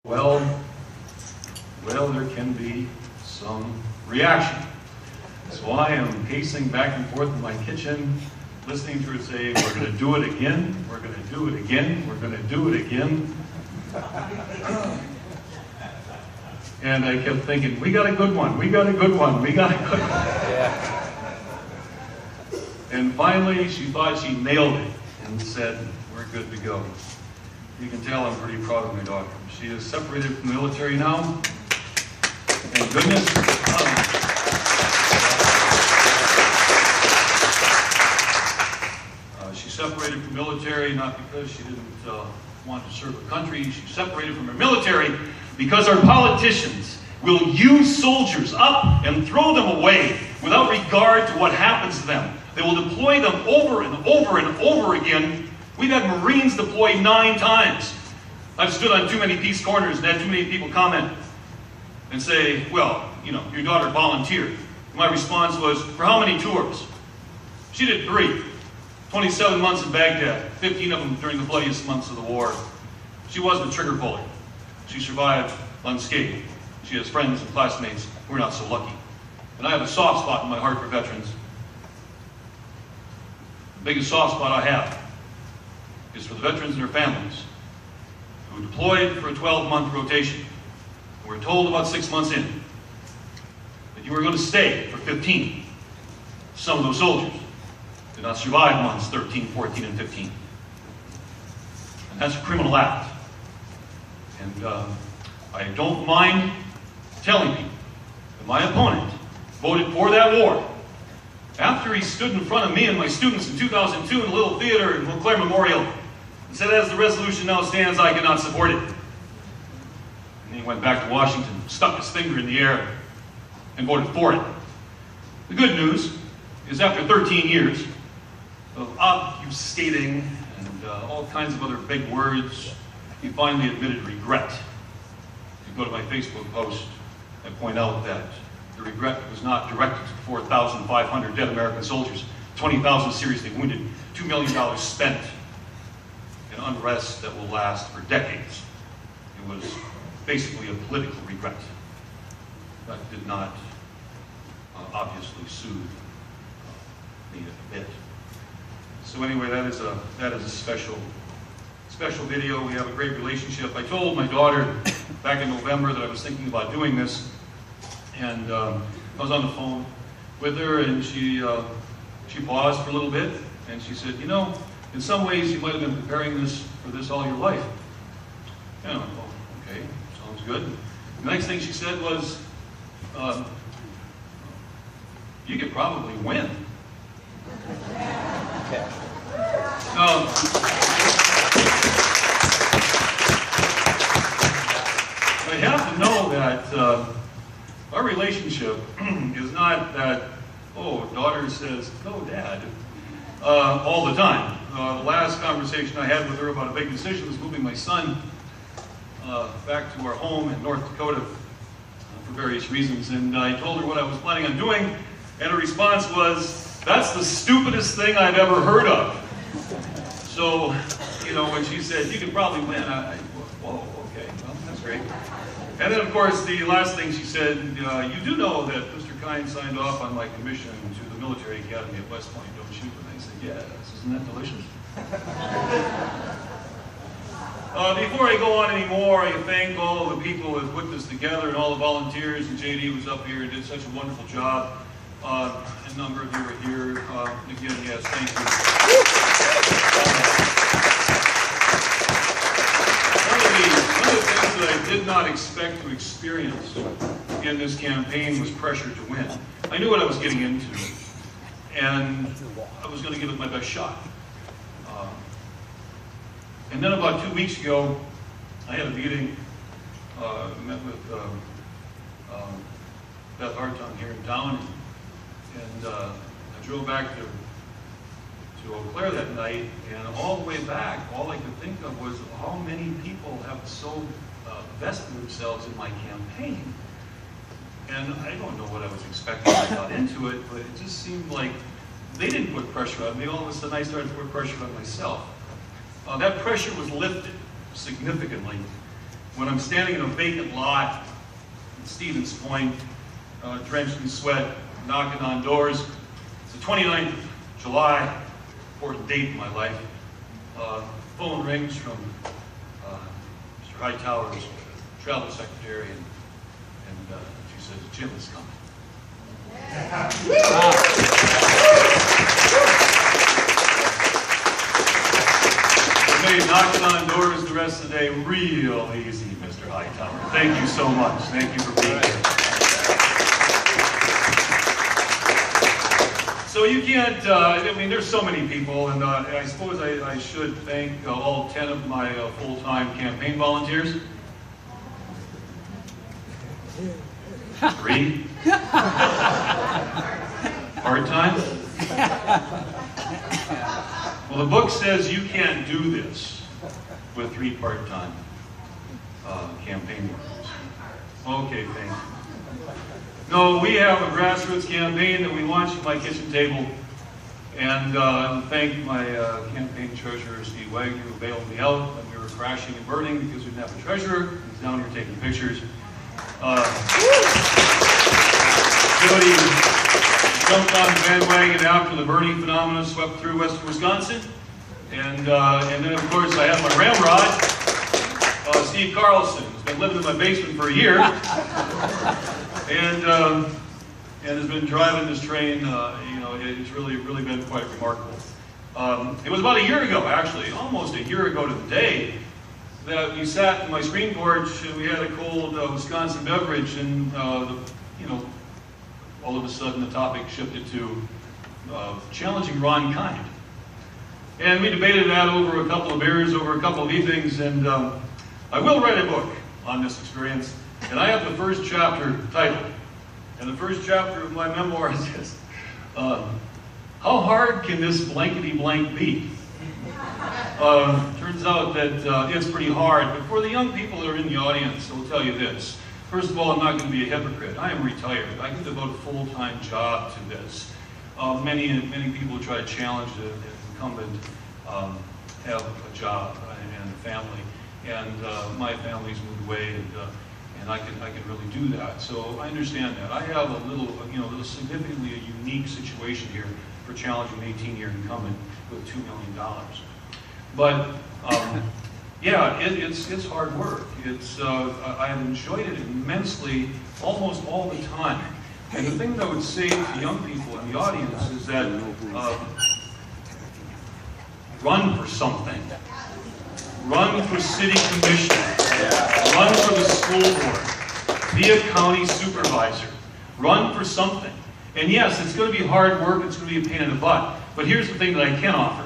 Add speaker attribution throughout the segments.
Speaker 1: Well, there can be some reaction. So I am pacing back and forth in my kitchen, listening to her say, we're going to do it again, we're going to do it again, we're going to do it again. And I kept thinking, we got a good one, we got a good one, we got a good one. Yeah. And finally, she thought she nailed it and said, we're good to go. You can tell I'm pretty proud of my daughter. She is separated from the military now. Thank goodness. She separated from the military not because she didn't want to serve her country. She separated from her military because our politicians will use soldiers up and throw them away without regard to what happens to them. They will deploy them over and over and over again. We've had Marines deployed 9 times. I've stood on too many peace corners and had too many people comment and say, well, you know, your daughter volunteered. My response was, for how many tours? She did 3. 27 months in Baghdad, 15 of them during the bloodiest months of the war. She wasn't a trigger puller. She survived unscathed. She has friends and classmates who are not so lucky. And I have a soft spot in my heart for veterans. The biggest soft spot I have is for the veterans and their families who were deployed for a 12-month rotation. We were told about 6 months in that you were going to stay for 15. Some of those soldiers did not survive months 13, 14, and 15. And that's a criminal act. And I don't mind telling people that my opponent voted for that war after he stood in front of me and my students in 2002 in a little theater in Montclair Memorial and said, as the resolution now stands, I cannot support it. And he went back to Washington, stuck his finger in the air, and voted for it. The good news is after 13 years of obfuscating and all kinds of other big words, he finally admitted regret. If you go to my Facebook post, I point out that the regret was not directed to 4,500 dead American soldiers, 20,000 seriously wounded, $2 million spent in unrest that will last for decades. It was basically a political regret that did not obviously soothe me a bit. So anyway, that is a special video. We have a great relationship. I told my daughter back in November that I was thinking about doing this, and I was on the phone with her, and she paused for a little bit, and she said, you know, in some ways you might have been preparing for this all your life. And I went, oh, okay, sounds good. The next thing she said was, you could probably win. Okay. I have to know that our relationship is not that, oh, daughter says, go dad, all the time. The last conversation I had with her about a big decision was moving my son back to our home in North Dakota for various reasons, and I told her what I was planning on doing, and her response was, that's the stupidest thing I've ever heard of. So, you know, when she said, you can probably win, whoa, okay, well, that's great. And then, of course, the last thing she said, you do know that Mr. Kine signed off on my commission to the military academy at West Point, don't you? And I said, yes, isn't that delicious? Before I go on anymore, I thank all of the people who have put this together and all the volunteers, and JD was up here and did such a wonderful job. A number of you are here. Again, yes, thank you. One of the things that I did not expect to experience in this campaign was pressure to win. I knew what I was getting into, and I was going to give it my best shot. And then about 2 weeks ago, I had a meeting, met with Beth Hartung here in town, and I drove back to Eau Claire that night, and all the way back, all I could think of was how many people have so vested themselves in my campaign. And I don't know what I was expecting when I got into it, but it just seemed like they didn't put pressure on me. All of a sudden, I started to put pressure on myself. That pressure was lifted significantly when I'm standing in a vacant lot in Stevens Point, drenched in sweat, knocking on doors. It's the 29th of July, important date in my life. Phone rings from Mr. Hightower's travel secretary, and she says, Jim is coming. I made knocking on doors the rest of the day real easy, Mr. Hightower. Thank you so much. Thank you for being here. So you can't, I mean, there's so many people, and I suppose I should thank all 10 of my full-time campaign volunteers. 3? Part-time? Well, the book says you can't do this with 3 part-time campaign workers. Okay, thank you. No, we have a grassroots campaign that we launched at my kitchen table, and thank my campaign treasurer, Steve Wagner, who bailed me out when we were crashing and burning because we didn't have a treasurer. He's down here taking pictures. Jody jumped on the bandwagon after the burning phenomenon swept through western Wisconsin, and then of course I have my ramrod, Steve Carlson, who's been living in my basement for a year. And has been driving this train. You know, it's really been quite remarkable. It was about a year ago, actually, almost a year ago to the day, that we sat in my screen porch and we had a cold Wisconsin beverage, and you know, all of a sudden the topic shifted to challenging Ron Kind, and we debated that over a couple of beers, over a couple of evenings, and I will write a book on this experience. And I have the first chapter titled, and the first chapter of my memoir is this: how hard can this blankety blank be? Turns out that it's pretty hard, but for the young people that are in the audience, I'll tell you this. First of all, I'm not going to be a hypocrite. I am retired. I can devote a full-time job to this. Many people who try to challenge the incumbent have a job and a family, and my family's moved away, and I can really do that. So I understand that. I have a little significantly a unique situation here for challenging an 18-year incumbent with $2 million. But yeah, it's hard work. I have enjoyed it immensely, almost all the time. And the thing that I would say to young people in the audience is that run for something. Run for city commission. Run for the school board. Be a county supervisor. Run for something. And yes, it's going to be hard work. It's going to be a pain in the butt. But here's the thing that I can offer.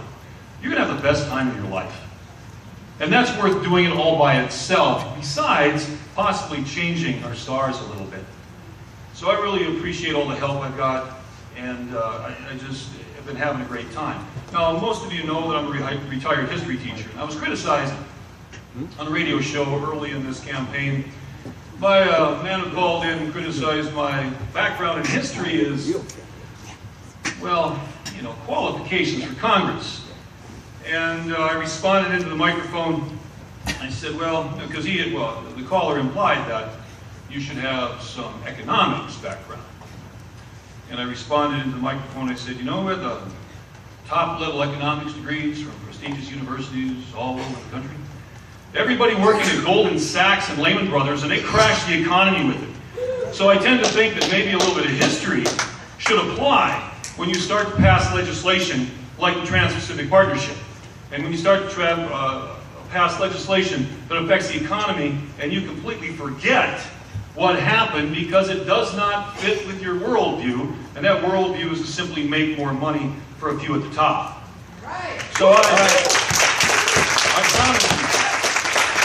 Speaker 1: You're going to have the best time of your life. And that's worth doing it all by itself, besides possibly changing our stars a little bit. So I really appreciate all the help I've got, and I just have been having a great time. Now, most of you know that I'm a retired history teacher. I was criticized on a radio show early in this campaign by a man who called in and criticized my background in history as, well, you know, qualifications for Congress. And I responded into the microphone. I said, well, because the caller implied that you should have some economics background. And I responded into the microphone. I said, you know what, the top-level economics degrees from prestigious universities all over the country, everybody working at Goldman Sachs and Lehman Brothers, and they crashed the economy with it. So I tend to think that maybe a little bit of history should apply when you start to pass legislation like the Trans-Pacific Partnership. And when you start to pass legislation that affects the economy and you completely forget what happened because it does not fit with your worldview, and that worldview is to simply make more money for a few at the top. Right. So